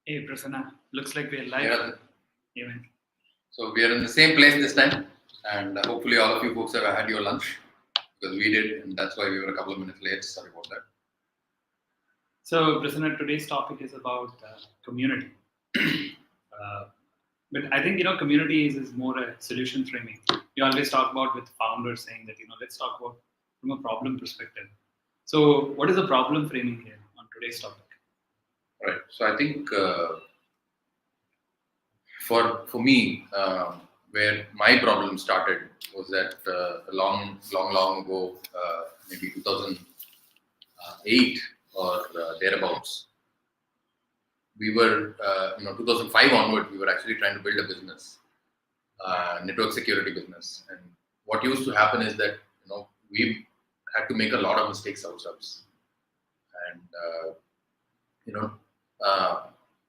Hey Prasanna, looks like we're live. Yeah. Even. So we are in the same place this time, and hopefully all of you folks have had your lunch because we did, and that's why we were a couple of minutes late. Sorry about that. So Prasanna, today's topic is about community. But I think community is more a solution framing. We always talk about with founders saying that let's talk about from a problem perspective. So what is the problem framing here on today's topic? Right. So I think for me, where my problem started was that long ago, maybe 2008 or thereabouts. We were, 2005 onward, we were actually trying to build a business, network security business. And what used to happen is that, we had to make a lot of mistakes ourselves. And,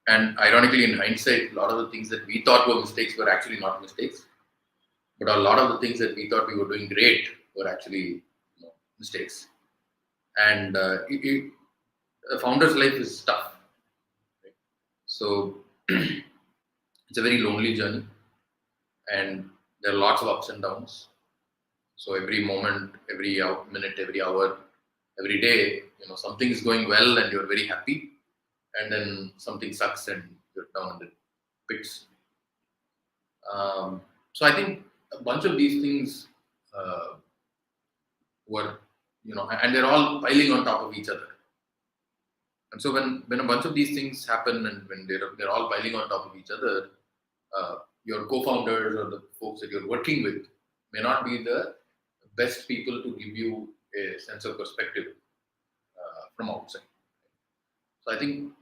and ironically, in hindsight, a lot of the things that we thought were mistakes were actually not mistakes. But a lot of the things that we thought we were doing great were actually mistakes. And a founder's life is tough. Right? So it's a very lonely journey, and there are lots of ups and downs. So every moment, every minute, every hour, every day, something is going well and you're very happy, and then something sucks and you're down in the pits. So I think a bunch of these things were, and they're all piling on top of each other. And so when a bunch of these things happen and when they're all piling on top of each other, your co-founders or the folks that you're working with may not be the best people to give you a sense of perspective from outside. So I think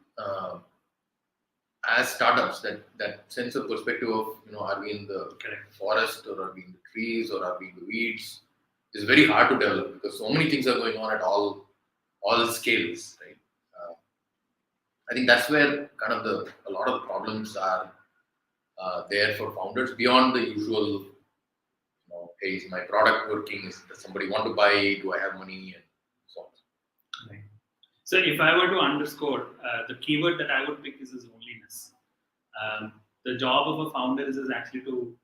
as startups, that sense of perspective of, are we in the forest or are we in the trees or are we in the weeds is very hard to develop because so many things are going on at all scales, right? I think that's where kind of a lot of the problems are there for founders beyond the usual, hey, is my product working? Does somebody want to buy? Do I have money? And so on. Right. So if I were to underscore, the keyword that I would pick is loneliness. The job of a founder is actually to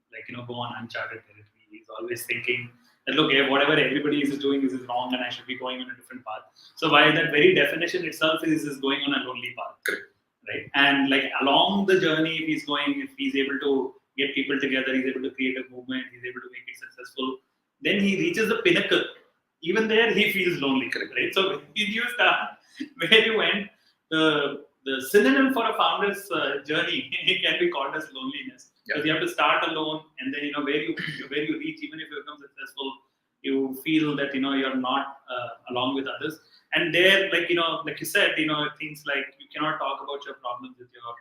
go on uncharted territory. He's always thinking that look, whatever everybody is doing is wrong and I should be going on a different path. So by that very definition itself is going on a lonely path. Correct. Right? And along the journey, if he's able to get people together, he's able to create a movement, he's able to make it successful, then he reaches the pinnacle. Even there, he feels lonely. Correct. Right? So when you start where you went, the synonym for a founder's journey can be called as loneliness. Because you have to start alone, and then where you reach, even if you become successful, you feel that you're not along with others. And there, like you said, things like you cannot talk about your problems with your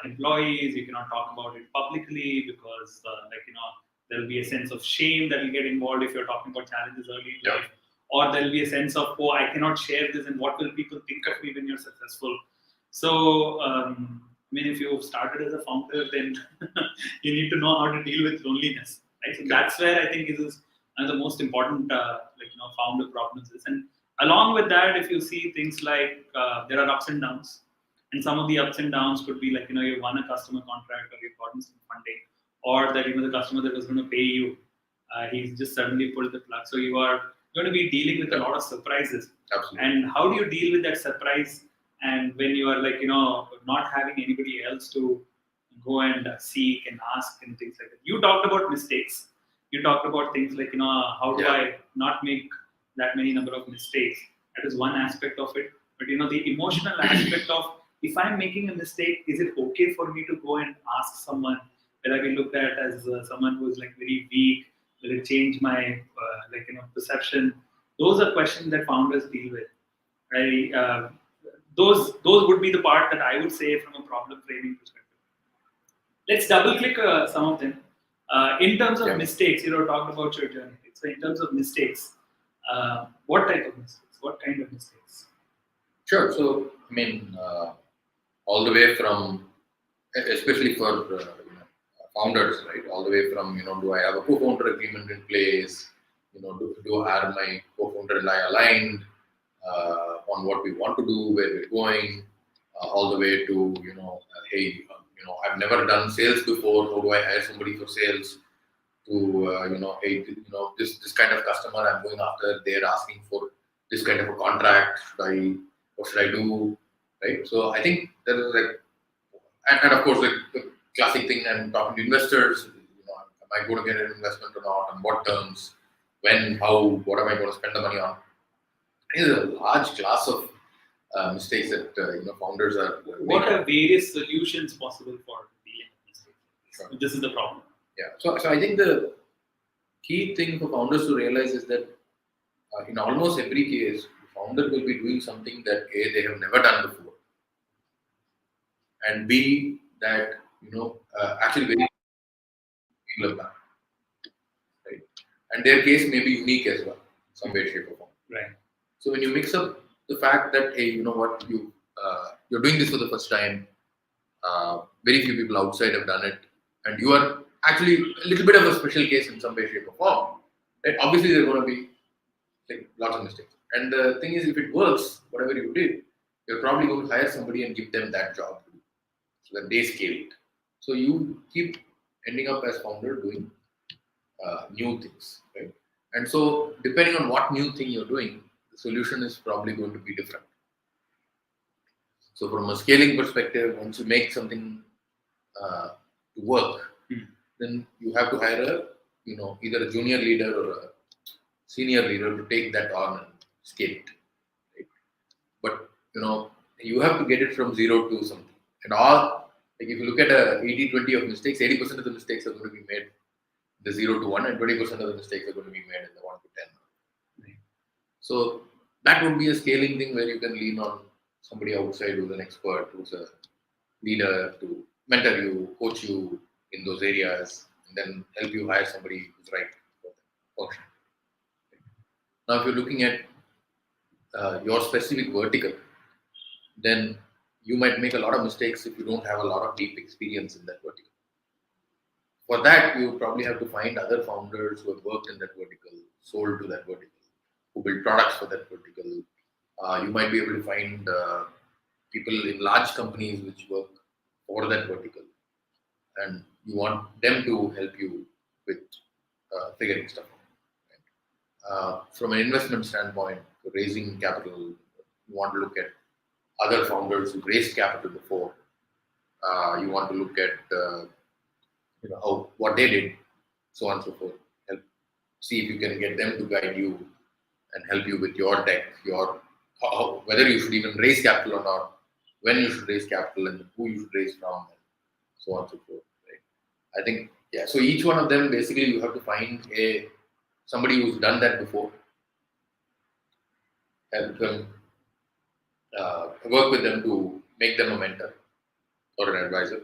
employees. You cannot talk about it publicly because there will be a sense of shame that will get involved if you're talking about challenges early in life. Or there will be a sense of, oh, I cannot share this, and what will people think of me when you're successful? So, if you started as a founder, then you need to know how to deal with loneliness, right? So that's where I think is one of the most important, founder problems is. And along with that, if you see things like there are ups and downs, and some of the ups and downs could be you won a customer contract or you've gotten some funding, or that the customer that was going to pay you, he's just suddenly pulled the plug. So you are going to be dealing with a lot of surprises. Absolutely. And how do you deal with that surprise? And when you are not having anybody else to go and seek and ask and things like that. You talked about mistakes. You talked about things like how do I not make that many number of mistakes? That is one aspect of it. But the emotional aspect of if I'm making a mistake, is it okay for me to go and ask someone? Will I be looked at as someone who is very weak? Will it change my perception? Those are questions that founders deal with. Right? Those would be the part that I would say from a problem framing perspective. Let's double click some of them. In terms of mistakes, talked about your journey. So in terms of mistakes, what type of mistakes? What kind of mistakes? Sure. So all the way from, especially for founders, right? All the way from do I have a co-founder agreement in place? Do I have my co-founder and I aligned on what we want to do, where we're going? all the way to, hey, I've never done sales before. How do I hire somebody for sales? To, hey, this kind of customer I'm going after, they're asking for this kind of a contract. What should I do? Right. So I think there is and of course the classic thing, I'm talking to investors. Am I going to get an investment or not? On what terms? When? How? What am I going to spend the money on? There's a large class of mistakes that founders are What making. are various solutions possible for dealing with mistakes? Sure. This is the problem. Yeah. So I think the key thing for founders to realize is that in almost every case, the founder will be doing something that A, they have never done before, and B, that actually very people have done, right? And their case may be unique as well, in some way, shape, or form. Right. So when you mix up the fact that, hey, you know what, you're doing this for the first time, very few people outside have done it, and you are actually a little bit of a special case in some way, shape, or form, right? Obviously, there are going to be lots of mistakes. And the thing is, if it works, whatever you did, you're probably going to hire somebody and give them that job to do, so that they scale it. So you keep ending up as founder doing new things, right? And so depending on what new thing you're doing, the solution is probably going to be different. So from a scaling perspective, once you make something to work, then you have to hire either a junior leader or a senior leader to take that on and scale it. Right? But you have to get it from zero to something. And if you look at a 80-20 of mistakes, 80% of the mistakes are going to be made in the 0 to 1, and 20% of the mistakes are going to be made in the 1 to 10. Right? So that would be a scaling thing where you can lean on somebody outside who's an expert, who's a leader to mentor you, coach you in those areas, and then help you hire somebody who's right for the function. Now, if you're looking at your specific vertical, then you might make a lot of mistakes if you don't have a lot of deep experience in that vertical. For that, you probably have to find other founders who have worked in that vertical, sold to that vertical, who build products for that vertical. You might be able to find people in large companies which work for that vertical, and you want them to help you with figuring stuff out. From an investment standpoint, raising capital, you want to look at other founders who raised capital before. You want to look at what they did, so on and so forth. See if you can get them to guide you and help you with your tech, whether you should even raise capital or not, when you should raise capital, and who you should raise from, and so on and so forth. Right? I think, yeah. So each one of them, basically, you have to find somebody who's done that before, help them, work with them to make them a mentor or an advisor,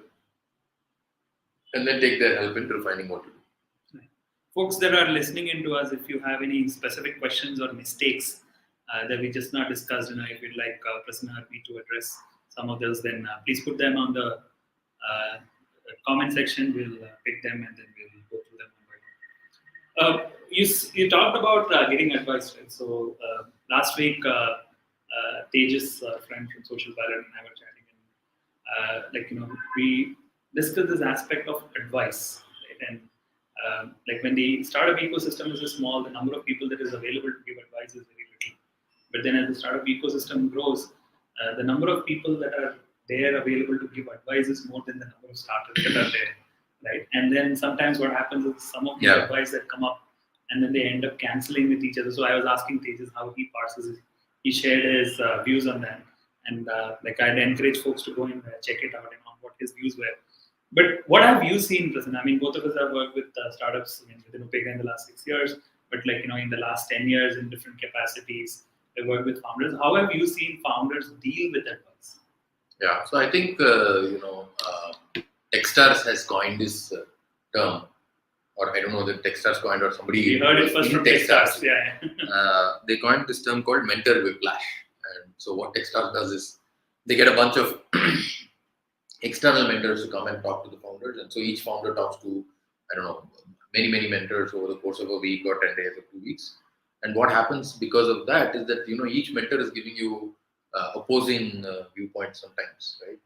and then take their help in refining what to do. Folks that are listening into us, if you have any specific questions or mistakes that we just not discussed, if you'd like Prasanna or me to address some of those, then please put them on the comment section. We'll pick them and then we'll go through them. You talked about getting advice, right? So last week, Tejas, a friend from Social Pilot, and I were chatting, and we discussed this aspect of advice, right? And when the startup ecosystem is small, the number of people that is available to give advice is very little. But then as the startup ecosystem grows, the number of people that are there available to give advice is more than the number of startups that are there, right? And then sometimes what happens is some of the advice that come up, and then they end up canceling with each other. So I was asking Tejas how he parses it. He shared his views on that, and I'd encourage folks to go and check it out and on what his views were. But what have you seen, Prasanna? I mean, both of us have worked with startups within Upekkha in the last 6 years, but in the last 10 years in different capacities, we worked with founders. How have you seen founders deal with advice? Yeah, so I think Techstars has coined this term, or I don't know that Techstars coined or somebody. We heard it first from Techstars. Yeah. They coined this term called mentor whiplash, and so what Techstars does is they get a bunch of external mentors to come and talk to the founders, and so each founder talks to many mentors over the course of a week or 10 days or 2 weeks. And what happens because of that is that each mentor is giving you opposing viewpoints sometimes, right?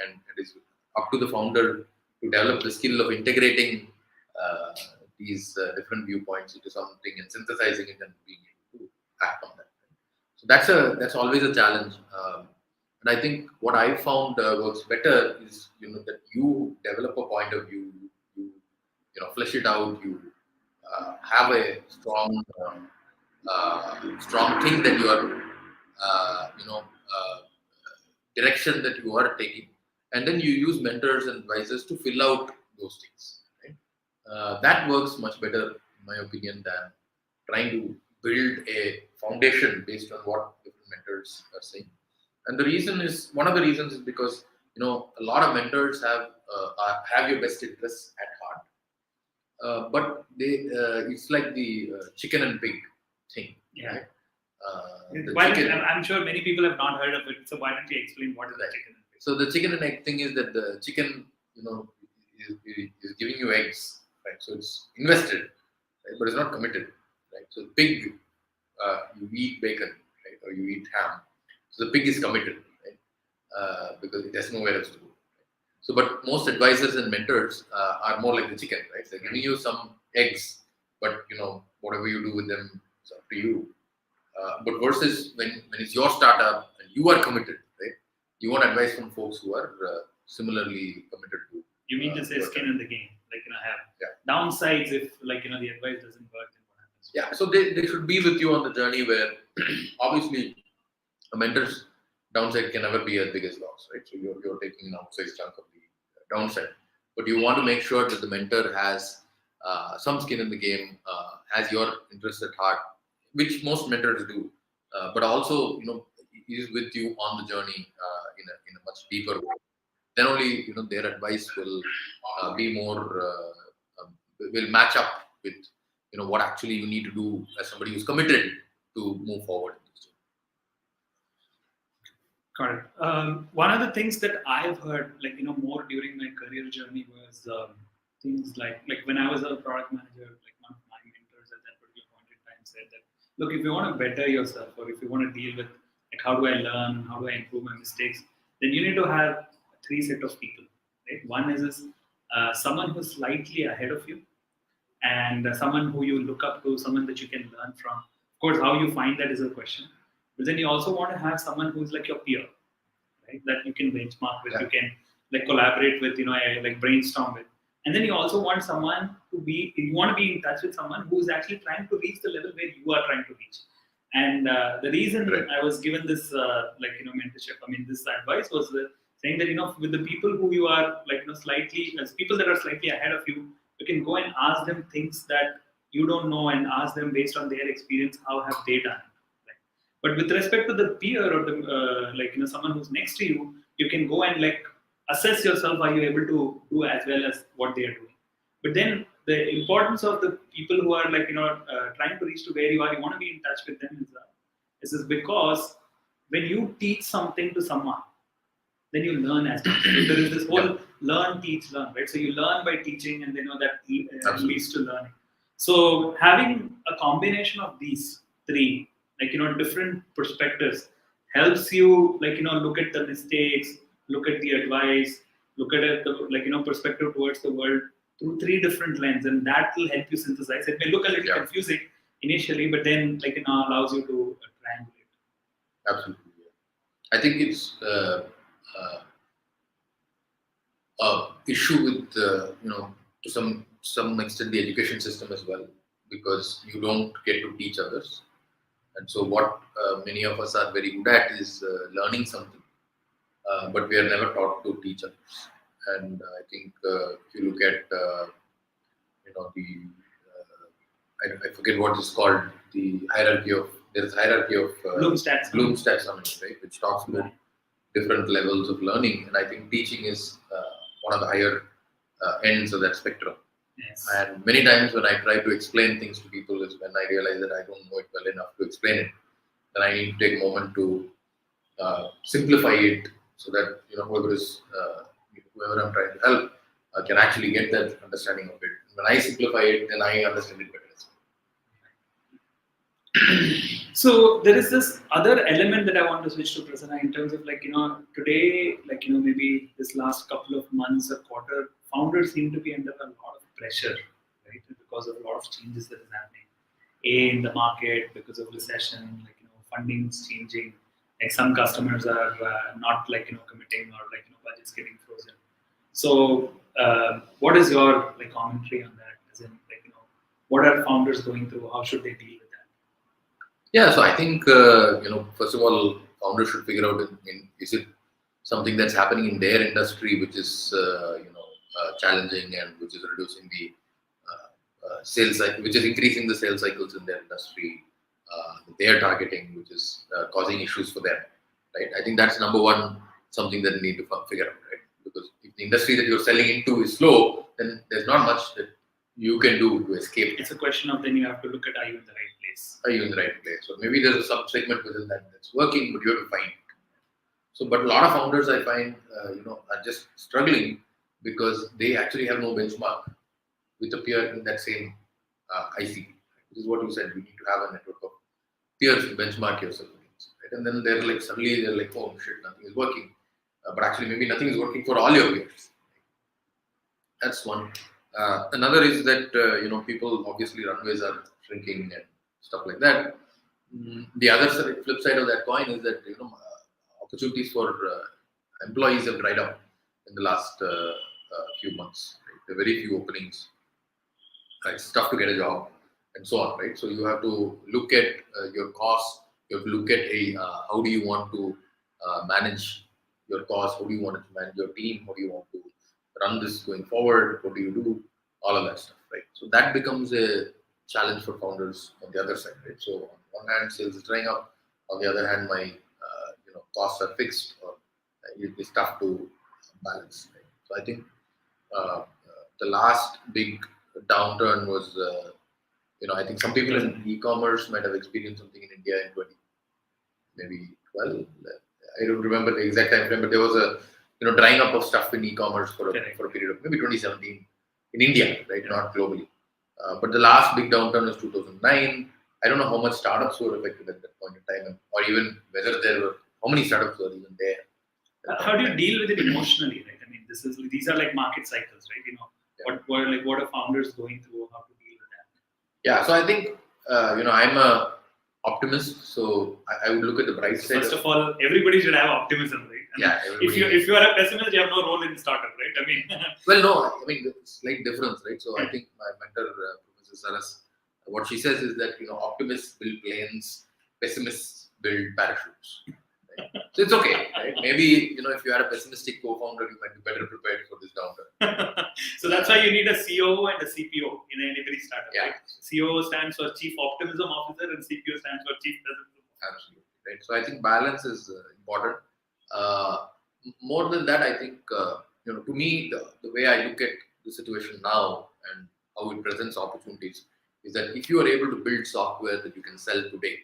And it is up to the founder to develop the skill of integrating these different viewpoints into something and synthesizing it and being able to act on that. So that's always a challenge. And I think what I found works better is that you develop a point of view, you flesh it out, you have a strong thing that you are direction that you are taking, and then you use mentors and advisors to fill out those things. Right? That works much better, in my opinion, than trying to build a foundation based on what different mentors are saying. And one of the reasons is because a lot of mentors have your best interests at heart, but it's like the chicken and pig thing. Yeah. Right? I'm sure many people have not heard of it. So why don't you explain what is the chicken and pig? So the chicken and egg thing is that the chicken, is giving you eggs, right? So it's invested, right? But it's not committed, right? So the pig, you eat bacon, right? Or you eat ham. So the pig is committed, right? Because it has nowhere else to go. Right? So, but most advisors and mentors are more like the chicken, right? They're giving you some eggs, but whatever you do with them, it's up to you. But versus when it's your startup and you are committed, right? You want advice from folks who are similarly committed to. You mean to say skin in the game, have downsides if the advice doesn't work, then what happens? Yeah, so they should be with you on the journey where obviously a mentor's downside can never be as big as loss, right? So you're taking an outsized chunk of the downside, but you want to make sure that the mentor has some skin in the game, has your interest at heart, which most mentors do, but also is with you on the journey in a much deeper way. Then only their advice will be more will match up with what actually you need to do as somebody who's committed to move forward. Got it. One of the things that I've heard, more during my career journey was things like when I was a product manager, one of my mentors at that particular point in time said that, look, if you want to better yourself or if you want to deal with how do I learn, how do I improve my mistakes, then you need to have 3 sets of people. Right? One is someone who's slightly ahead of you, and someone who you look up to, someone that you can learn from. Of course, how you find that is a question. But then you also want to have someone who's like your peer, right? That you can benchmark with, you can collaborate with, brainstorm with. And then you also want someone you want to be in touch with someone who's actually trying to reach the level where you are trying to reach. And the reason I was given this, mentorship, this advice was saying that, with the people who you are, people that are slightly ahead of you, you can go and ask them things that you don't know and ask them based on their experience, how have they done. But with respect to the peer or the someone who's next to you, you can go and assess yourself, are you able to do as well as what they are doing. But then the importance of the people who are trying to reach to where you are, you want to be in touch with them as well. This is because when you teach something to someone, then you learn as well. There is this whole learn, teach, learn, right? So you learn by teaching, and that leads to learning. So having a combination of these 3, different perspectives helps you, look at the mistakes, look at the advice, look at it, perspective towards the world through 3 different lenses, and that will help you synthesize. It may look a little confusing initially, but then allows you to triangulate. Absolutely. I think it's issue with to some extent the education system as well, because you don't get to teach others. And so what many of us are very good at is learning something, but we are never taught to teach others. And I think if you look at I forget what it's called, the hierarchy of Bloom's taxonomy, right, which talks about different levels of learning, and I think teaching is one of the higher ends of that spectrum. Yes. And many times when I try to explain things to people is when I realize that I don't know it well enough to explain it. Then I need to take a moment to simplify it so that whoever I'm trying to help can actually get that understanding of it. When I simplify it, then I understand it better. So there is this other element that I want to switch to, Prasanna, in terms of today, maybe this last couple of months or quarter, founders seem to be under a lot of pressure, right? Because of a lot of changes that is happening. In the market, because of recession, funding is changing. Like some customers are not committing, or budgets getting frozen. So what is your commentary on that? As in, what are founders going through? How should they deal with that? Yeah, so I think first of all, founders should figure out is it something that's happening in their industry which is challenging and which is reducing the sales cycle, which is increasing the sales cycles in their industry that they are targeting, which is causing issues for them, right? I think that's number one, something that they need to figure out, right? Because if the industry that you're selling into is slow, then there's not much that you can do to escape. It's a question of then you have to look at, are you in the right place? Are you in the right place? So maybe there's a sub-segment within that that's working, but you have to find it. So, but a lot of founders I find, are just struggling because they actually have no benchmark with a peer in that same IC. This is what you said. You need to have a network of peers to benchmark yourself against, right? And then suddenly they're like, oh shit, nothing is working. But actually, maybe nothing is working for all your peers. That's one. Another is that people obviously runways are shrinking and stuff like that. The other flip side of that coin is that opportunities for employees have dried up in the last few months. Right? There are very few openings. It's tough to get a job and so on, right? So you have to look at your costs. You have to look at how do you want to manage your costs? How do you want to manage your team? How do you want to run this going forward? What do you do? All of that stuff, right? So that becomes a challenge for founders on the other side, right? So on one hand, sales is drying up. On the other hand, my costs are fixed, or it's tough to balance. Right? So I think the last big downturn was, I think some people in e-commerce might have experienced something in India in 2012. I don't remember the exact time frame, but there was a drying up of stuff in e-commerce for a period of maybe 2017 in India, right? Not globally. But the last big downturn was 2009. I don't know how much startups were affected at that point in time, or even whether there were how many startups were even there. How do you deal with it emotionally, right? I mean, these are like market cycles, right? What are founders going through? How to deal with that? Yeah, so I think I'm a optimist, so I would look at the bright side. First of all, everybody should have optimism, right? If you are a pessimist, you have no role in the startup, right? I mean, well, no, I mean it's slight difference, right? So I think my mentor, Professor Saras, what she says is that optimists build planes, pessimists build parachutes. Right? So it's okay, right? Maybe if you are a pessimistic co-founder, you might be better prepared for this downturn. So that's why you need a COO and a CPO in every startup. Yeah. Right? COO stands for Chief Optimism Officer, and CPO stands for Chief Pessimism Officer. Absolutely, right? So I think balance is important. More than that, I think to me the way I look at the situation now and how it presents opportunities is that if you are able to build software that you can sell today,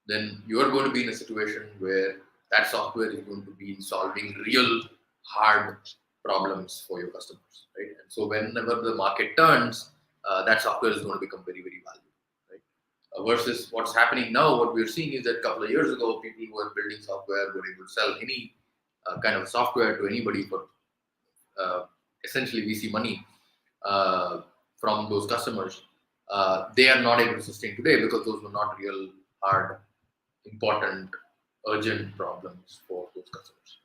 then you are going to be in a situation where that software is going to be solving real hard problems for your customers, right? And so whenever the market turns, that software is going to become very, very valuable, right? Versus what's happening now, what we're seeing is that a couple of years ago, people who were building software were able to sell any kind of software to anybody for essentially VC money from those customers. They are not able to sustain today because those were not real hard, important, urgent problems for those customers.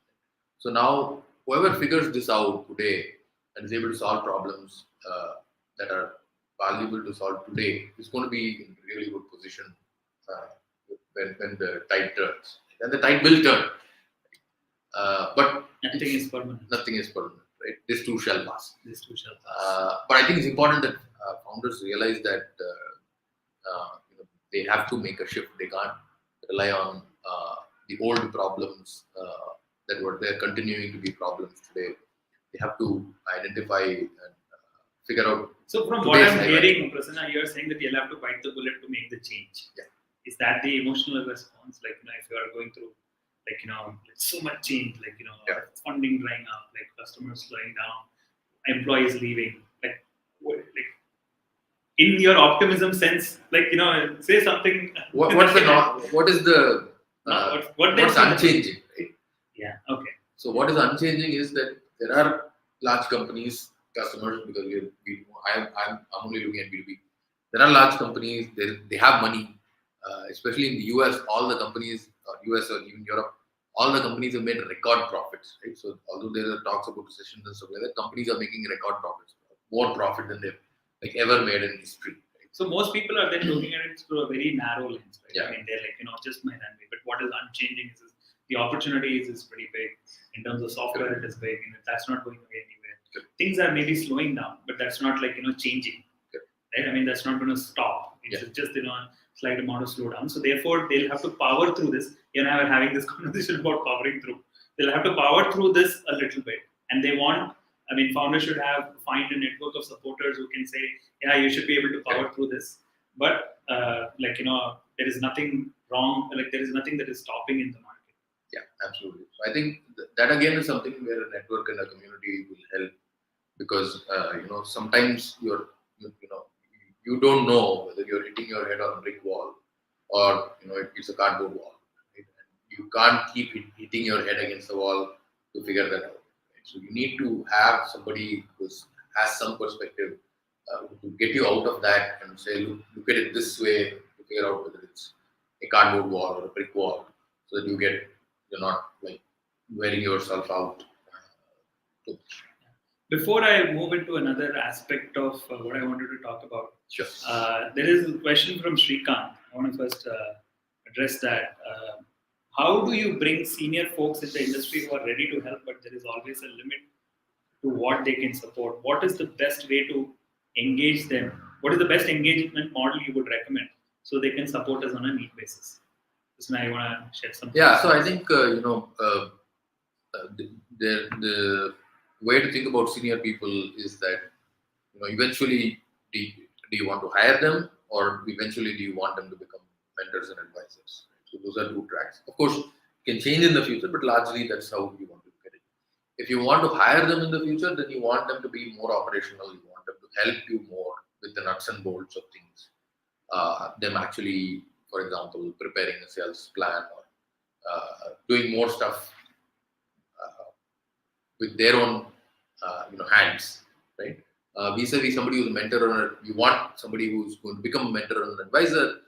So now, whoever figures this out today and is able to solve problems that are valuable to solve today is going to be in a really good position when the tide turns. And the tide will turn. But nothing is permanent. Nothing is permanent, right? This too shall pass. This too shall pass. But I think it's important that founders realize that they have to make a shift. They can't rely on the old problems that were there continuing to be problems today. They have to identify and figure out. So from what I'm hearing, Prasanna, you're saying that you'll have to bite the bullet to make the change. Yeah. Is that the emotional response? Like, if you are going through, so much change, funding drying up, customers slowing down, employees leaving, in your optimism sense, like, say something. What is the what's unchanging, right? Yeah. Okay. So what is unchanging is that there are large companies, customers, because I'm only looking at B2B. There are large companies, they have money, especially in the US, all the companies, US or even Europe, all the companies have made record profits, right? So although there are talks about recessions and stuff like that, companies are making record profits, more profit than they've ever made in history. Right? So most people are then looking at it through a very narrow lens, right? Yeah. I mean, they're like, just my runway. But what is unchanging is the opportunity is pretty big. In terms of software, it is big. That's not going away anywhere. Good. Things are maybe slowing down, but that's not like, changing. Good. Right? I mean, that's not going to stop. It's just, slight amount of slowdown. So therefore, they'll have to power through this. You and I were having this conversation about powering through. They'll have to power through this a little bit. And they want, founders should find a network of supporters who can say, yeah, you should be able to power through this. But, there is nothing wrong. There is nothing that is stopping in the market. Yeah, absolutely. So I think that again is something where a network and a community will help, because sometimes you don't know whether you're hitting your head on a brick wall or it's a cardboard wall. Right? And you can't keep hitting your head against the wall to figure that out. Right? So you need to have somebody who has some perspective to get you out of that and say, look at it this way to figure out whether it's a cardboard wall or a brick wall, so that you're not wearing yourself out too much. Before I move into another aspect of what I wanted to talk about, sure. There is a question from Shrikant. I want to first address that. How do you bring senior folks in the industry who are ready to help, but there is always a limit to what they can support? What is the best way to engage them? What is the best engagement model you would recommend so they can support us on a need basis? So now you want to share something? Yeah, so I think the way to think about senior people is that eventually do you want to hire them, or eventually do you want them to become mentors and advisors? So those are two tracks. Of course, it can change in the future, but largely that's how you want to look at it. If you want to hire them in the future, then you want them to be more operational. You want them to help you more with the nuts and bolts of things. Them actually, for example, preparing a sales plan or doing more stuff with their own hands, right? Vis-a-vis somebody who's a mentor, or you want somebody who's going to become a mentor or an advisor.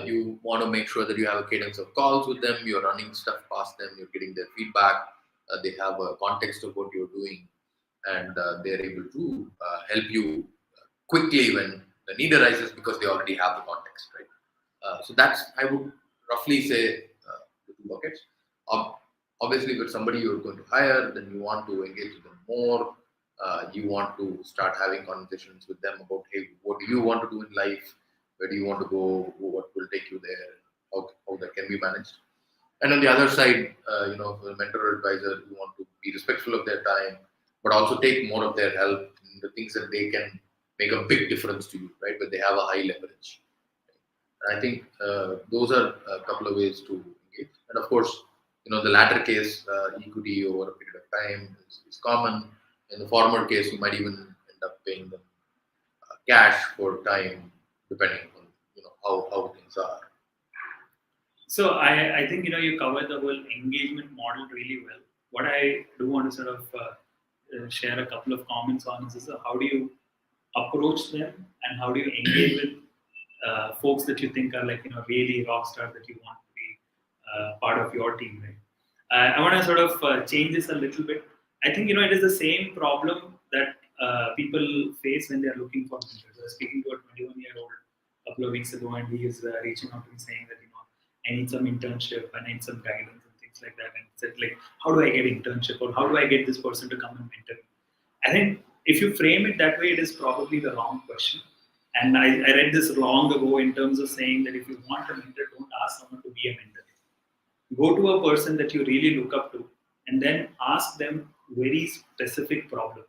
You want to make sure that you have a cadence of calls with them, you're running stuff past them, you're getting their feedback, they have a context of what you're doing, and they're able to help you quickly when the need arises, because they already have the context, right? So that's, I would roughly say, the two buckets. Obviously, with somebody you're going to hire, then you want to engage with them more. You want to start having conversations with them about, hey, what do you want to do in life? Where do you want to go? What will take you there? How that can be managed? And on the other side, for a mentor or advisor, you want to be respectful of their time, but also take more of their help in the things that they can make a big difference to you, right? Where they have a high leverage. And I think those are a couple of ways to engage. And of course, the latter case, equity over a period of time is common. In the former case, you might even end up paying them cash for time, depending on how things are. So I think you covered the whole engagement model really well. What I do want to sort of share a couple of comments on is how do you approach them, and how do you engage with folks that you think are really rock stars that you want to be part of your team, right? I want to sort of change this a little bit. I think it is the same problem that people face when they are looking for mentors. I was speaking to a 21-year-old a couple of weeks ago, and he is reaching out to me saying that I need some internship, I need some guidance and things like that. And said how do I get internship, or how do I get this person to come and mentor me? I think if you frame it that way, it is probably the wrong question. And I read this long ago in terms of saying that if you want a mentor, don't ask someone to be a mentor. Go to a person that you really look up to, and then ask them very specific problem.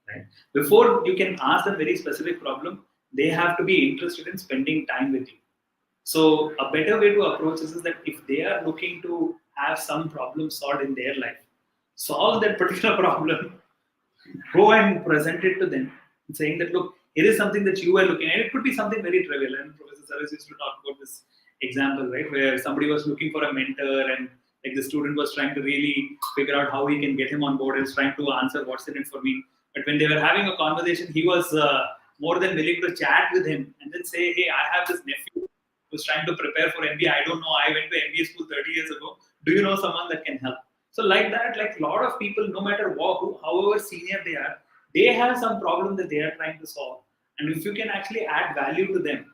Right? Before you can ask them very specific problem, they have to be interested in spending time with you. So a better way to approach this is that if they are looking to have some problem solved in their life, solve that particular problem, go and present it to them, saying that, look, here is something that you were looking at. It could be something very trivial. And Professor Saras used to talk about this example, right, where somebody was looking for a mentor, and like the student was trying to really figure out how he can get him on board, and was trying to answer what's in it for me. But when they were having a conversation, he was more than willing to chat with him and then say, hey, I have this nephew who's trying to prepare for MBA. I don't know. I went to MBA school 30 years ago. Do you know someone that can help? So like that, like a lot of people, no matter what, however senior they are, they have some problem that they are trying to solve. And if you can actually add value to them,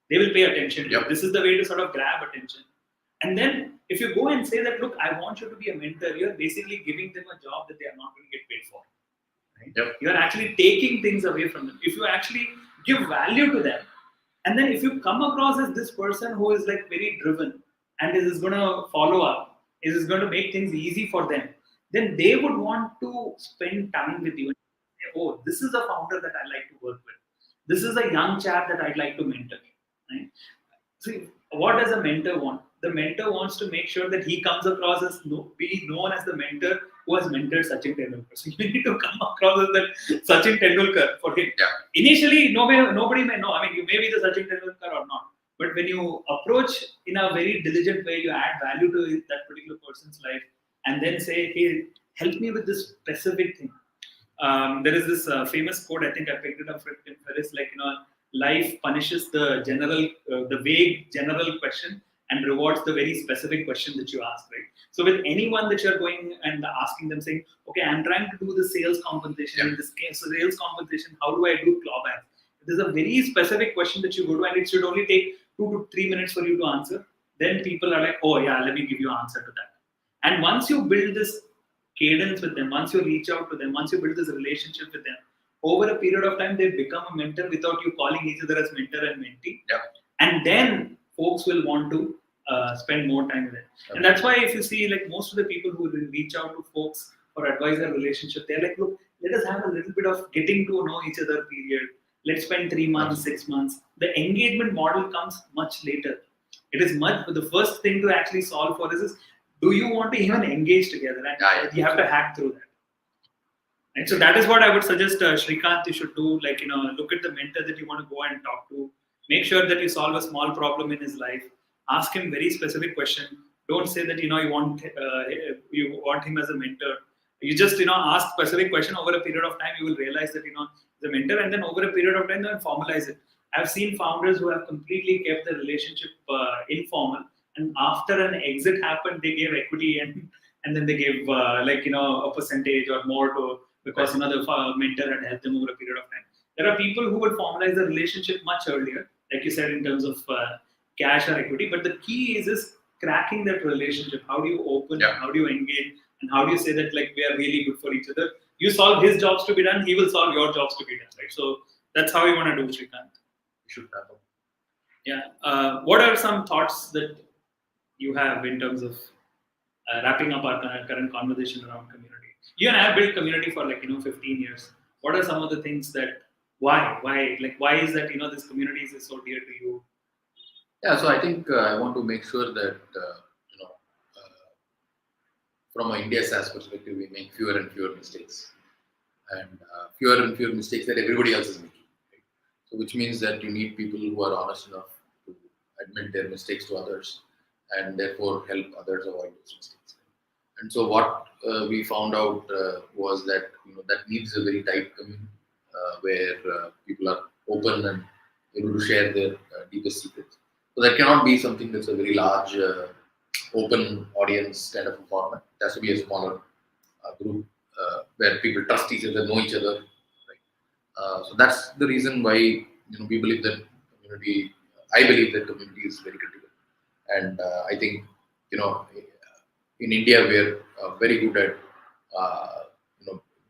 they will pay attention to you. This is the way to sort of grab attention. And then if you go and say that, look, I want you to be a mentor, you're basically giving them a job that they are not going to get paid for. Right? You're actually taking things away from them. If you actually give value to them, and then if you come across as this person who is like very driven and is going to follow up, is going to make things easy for them, then they would want to spend time with you. Oh, this is a founder that I like to work with. This is a young chap that I'd like to mentor. Right? See, what does a mentor want? The mentor wants to make sure that he comes across as be known as the mentor who has mentored Sachin Tendulkar. So you need to come across as that Sachin Tendulkar for him. Initially, nobody may know. I mean, you may be the Sachin Tendulkar or not. But when you approach in a very diligent way, you add value to that particular person's life, and then say, hey, help me with this specific thing. There is this famous quote, I think I picked it up from Tim Ferriss, like, life punishes the vague general question and rewards the very specific question that you ask, right? So with anyone that you're going and asking them, saying, okay, I'm trying to do the sales compensation. In this case, so sales compensation, how do I do clawbacks? There's a very specific question that you go to, and it should only take 2 to 3 minutes for you to answer. Then people are like, oh yeah, let me give you an answer to that. And once you build this cadence with them, once you reach out to them, once you build this relationship with them, over a period of time, they become a mentor without you calling each other as mentor and mentee. And then folks will want to spend more time with it. And that's why if you see, like, most of the people who reach out to folks for advisor relationship, they're like, look, let us have a little bit of getting to know each other period. Let's spend 3 months, 6 months. The engagement model comes much later. It is the first thing to actually solve for is do you want to even engage together? And you have to hack through that. And so that is what I would suggest, Shrikant, you should do. Like, look at the mentor that you want to go and talk to. Make sure that you solve a small problem in his life. Ask him very specific question. Don't say that, you want him as a mentor. You just, ask specific question. Over a period of time, you will realize that, the mentor, and then over a period of time, then formalize it. I've seen founders who have completely kept the relationship informal, and after an exit happened, they gave equity and then they gave a percentage or more to, because the mentor had helped them over a period of time. There are people who would formalize the relationship much earlier, like you said, in terms of cash or equity. But the key is cracking that relationship. How do you open? How do you engage? And how do you say that, like, we are really good for each other? You solve his jobs to be done, he will solve your jobs to be done, right? So that's how we want to do, Shrikant. We should wrap up. Yeah. What are some thoughts that you have in terms of wrapping up our current conversation around community? You and I have built community for 15 years. What are some of the things that why is that this community is so dear to you? Yeah, so I think I want to make sure that from an India SaaS perspective, we make fewer and fewer mistakes, and fewer and fewer mistakes that everybody else is making. Right? So, which means that you need people who are honest enough to admit their mistakes to others, and therefore help others avoid those mistakes. And so, what we found out was that that needs a very tight community where people are open and able to share their deepest secrets. So that cannot be something that's a very large, open audience kind of a format. It has to be a smaller group where people trust each other, know each other. Right? So that's the reason why we believe that community. I believe that community is very critical, and I think in India we are very good at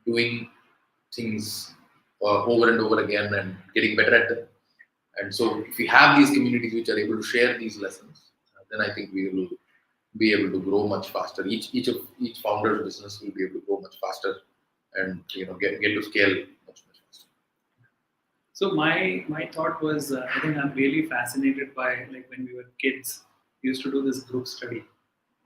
doing things over and over again and getting better at them. And so, if we have these communities which are able to share these lessons, then I think we will be able to grow much faster. Each founder's business will be able to grow much faster, and get to scale much faster. So my thought was, I think I'm really fascinated by, like, when we were kids, we used to do this group study,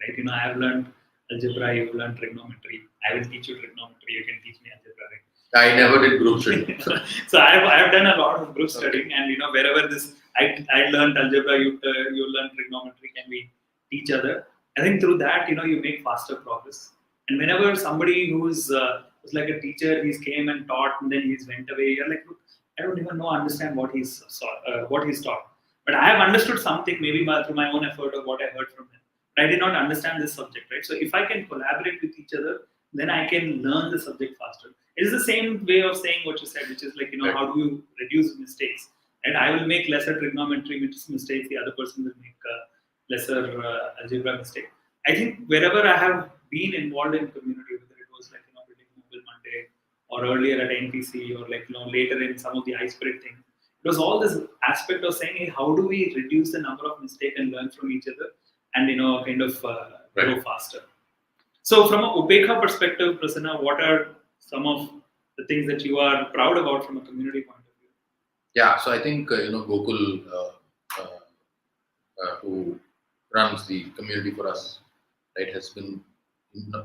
right? I have learned algebra, you've learned trigonometry. I will teach you trigonometry, you can teach me algebra, right? I never did group study. So I've done a lot of group studying, and wherever this I learned algebra, you learn trigonometry, and we teach other. I think through that you make faster progress. And whenever somebody who's was like a teacher, he's came and taught, and then he's went away. You're like, look, I don't even understand what he's taught, but I have understood something maybe through my own effort of what I heard from him. But I did not understand this subject, right? So if I can collaborate with each other, then I can learn the subject faster. It is the same way of saying what you said, which is like, Right. how do you reduce mistakes? And I will make lesser trigonometry mistakes, the other person will make lesser algebra mistake. I think wherever I have been involved in community, whether it was like, building Mobile Monday or earlier at NPC or like, later in some of the iSpirit things, it was all this aspect of saying, hey, how do we reduce the number of mistakes and learn from each other and, kind of grow faster? So from an Upekkha perspective, Prasanna, what are some of the things that you are proud about from a community point of view? Yeah, so I think Gokul, who runs the community for us, right, has been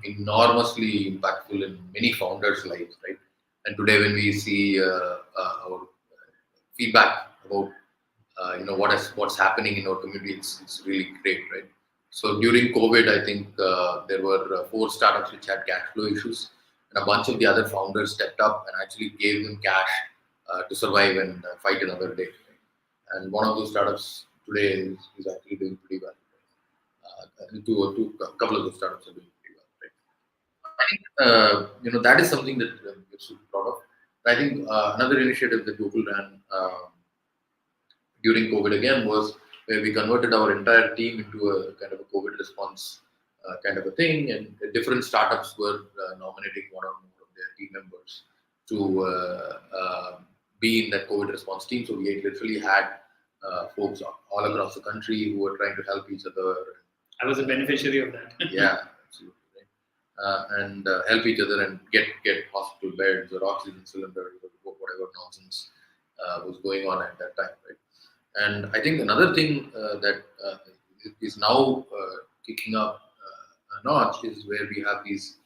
enormously impactful in many founders' lives, right? And today, when we see our feedback about what's happening in our community, it's really great, right? So during COVID, I think there were 4 startups which had cash flow issues, and a bunch of the other founders stepped up and actually gave them cash to survive and fight another day. Right? And one of those startups today is actually doing pretty well. A couple of those startups are doing pretty well. Right? I think that is something that we're super proud of. I think another initiative that Google ran during COVID again was where we converted our entire team into a kind of a COVID response kind of a thing, and different startups were nominating one or more of their team members to be in that COVID response team. So we literally had folks all across the country who were trying to help each other. I was a beneficiary of that. Yeah, absolutely. And help each other and get hospital beds or oxygen cylinders or whatever nonsense was going on at that time, right? And I think another thing that is now kicking up a notch is where we have these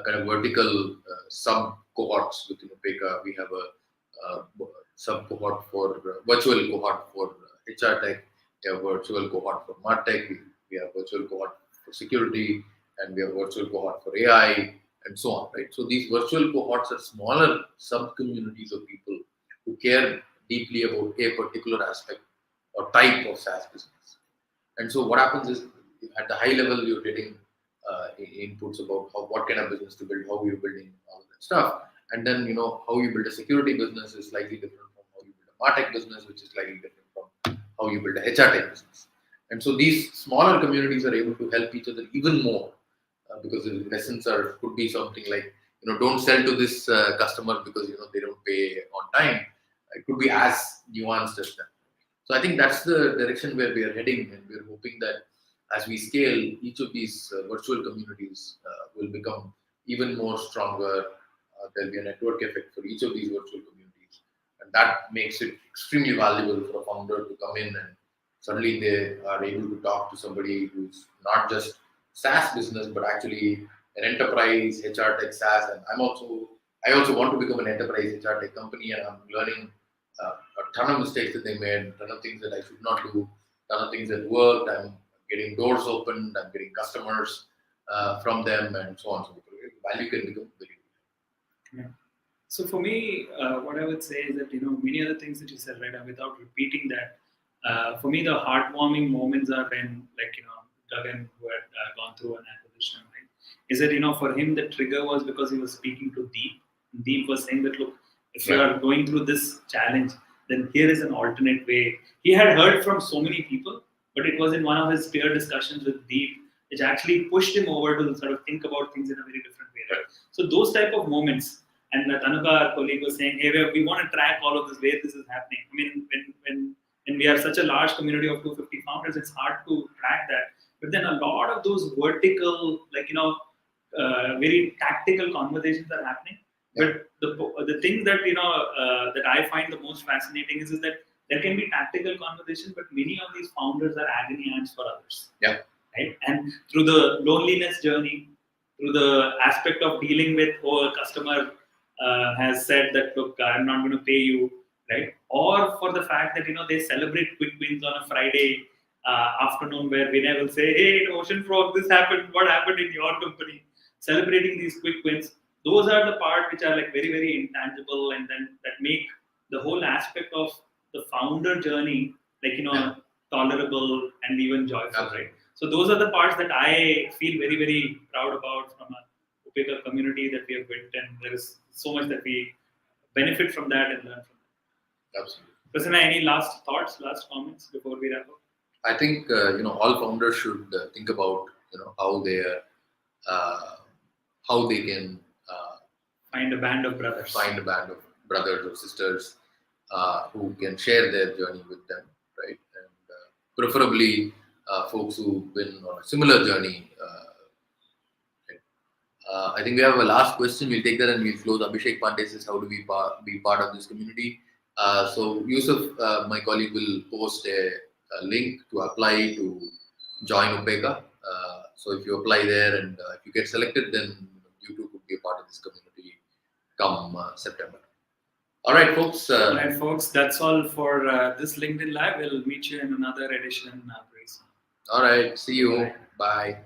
kind of vertical sub cohorts within Upekkha. We have a sub cohort for virtual cohort for HR tech. We have virtual cohort for MarTech. We have virtual cohort for security, and we have virtual cohort for AI, and so on. Right. So these virtual cohorts are smaller sub communities of people who care deeply about a particular aspect or type of SaaS business. And so what happens is, at the high level, you're getting inputs about what kind of business to build, how you're building all of that stuff. And then, how you build a security business is slightly different from how you build a MarTech business, which is slightly different from how you build a HR tech business. And so these smaller communities are able to help each other even more because the lessons could be something like, don't sell to this customer because, they don't pay on time. It could be as nuanced as that. So I think that's the direction where we are heading, and we're hoping that as we scale, each of these virtual communities will become even more stronger. There'll be a network effect for each of these virtual communities, and that makes it extremely valuable for a founder to come in and suddenly they are able to talk to somebody who's not just SaaS business, but actually an enterprise HR tech SaaS. And I also want to become an enterprise HR tech company, and I'm learning a ton of mistakes that they made, a ton of things that I should not do, a ton of things that worked. I'm getting doors opened, I'm getting customers from them, and so on and so forth. Value can become very good. Yeah. So for me, what I would say is that, many other things that you said, right, and without repeating that, for me, the heartwarming moments are when, like, Gagan, who had gone through an acquisition, right, is that, for him, the trigger was because he was speaking to Deep. Deep was saying that, look, if you are going through this challenge, then here is an alternate way. He had heard from so many people, but it was in one of his peer discussions with Deep, which actually pushed him over to sort of think about things in a very different way. Right? So those type of moments, and Tanuka, our colleague, was saying, hey, we want to track all of this, where this is happening. I mean, when we have such a large community of 250 founders, it's hard to track that. But then a lot of those vertical, like, very tactical conversations are happening. But the thing that that I find the most fascinating is that there can be tactical conversation, but many of these founders are agony aunts for others. Yeah. Right. And through the loneliness journey, through the aspect of dealing with a customer has said that, look, I'm not going to pay you, right? Or for the fact that, they celebrate quick wins on a Friday afternoon where Vinay will say, hey, Ocean Frog, this happened. What happened in your company? Celebrating these quick wins. Those are the part which are like very, very intangible, and then that make the whole aspect of the founder journey, like, tolerable and even joyful, right? So those are the parts that I feel very, very proud about from a Upekkha community that we have built, and there is so much that we benefit from that and learn from that. Absolutely. Prasanna, any last thoughts, last comments before we wrap up? I think all founders should think about how they can Find a band of brothers. Find a band of brothers or sisters who can share their journey with them, right? And preferably folks who've been on a similar journey. I think we have a last question. We'll take that and we'll close. Abhishek Pandey says, how do we be part of this community? So Yusuf, my colleague, will post a link to apply to join Upekkha. So if you apply there and if you get selected, then you too could be a part of this community come September. All right, folks. That's all for this LinkedIn Live. We'll meet you in another edition very soon. All right. See you. Bye.